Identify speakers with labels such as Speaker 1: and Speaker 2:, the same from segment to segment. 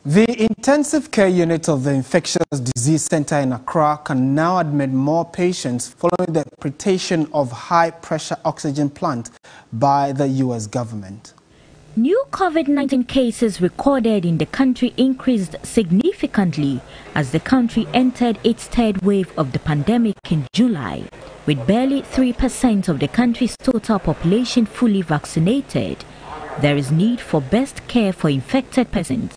Speaker 1: The intensive care unit of the Infectious Disease Center in Accra can now admit more patients following the accreditation of high-pressure oxygen plant by the U.S. government.
Speaker 2: New COVID-19 cases recorded in the country increased significantly as the country entered its third wave of the pandemic in July, with barely 3% of the country's total population fully vaccinated. There is need for best care for infected persons.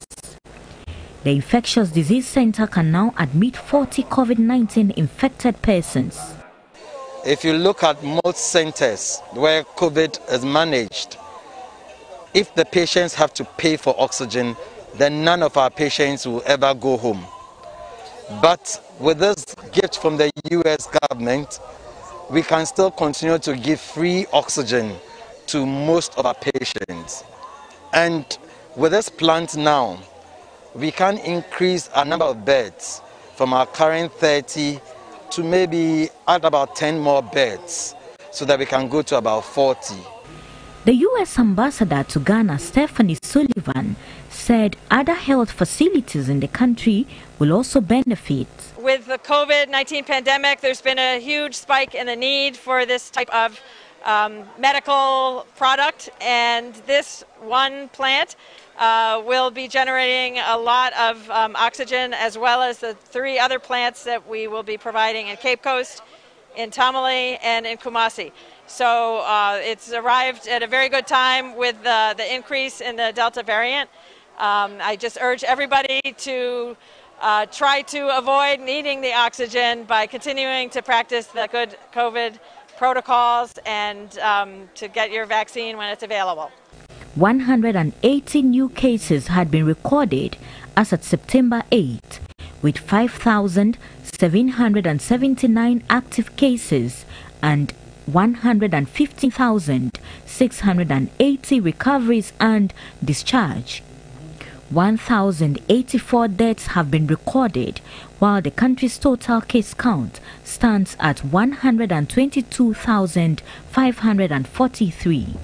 Speaker 2: The Infectious Disease Center can now admit 40 COVID-19 infected persons.
Speaker 3: If you look at most centers where COVID is managed, if the patients have to pay for oxygen, then none of our patients will ever go home. But with this gift from the US government, we can still continue to give free oxygen to most of our patients. And with this plant now, we can increase our number of beds from our current 30 to maybe add about 10 more beds so that we can go to about 40.
Speaker 2: The U.S. ambassador to Ghana, Stephanie Sullivan, said other health facilities in the country will also benefit.
Speaker 4: With the COVID-19 pandemic, there's been a huge spike in the need for this type of medical product, and this one plant will be generating a lot of oxygen, as well as the 3 other plants that we will be providing in Cape Coast, in Tamale, and in Kumasi. So it's arrived at a very good time with the increase in the Delta variant. I just urge everybody to try to avoid needing the oxygen by continuing to practice the good COVID protocols and to get your vaccine when it's available.
Speaker 2: 180 new cases had been recorded as of September 8, with 5,779 active cases and 115,680 recoveries and discharge. 1,084 deaths have been recorded, while the country's total case count stands at 122,543.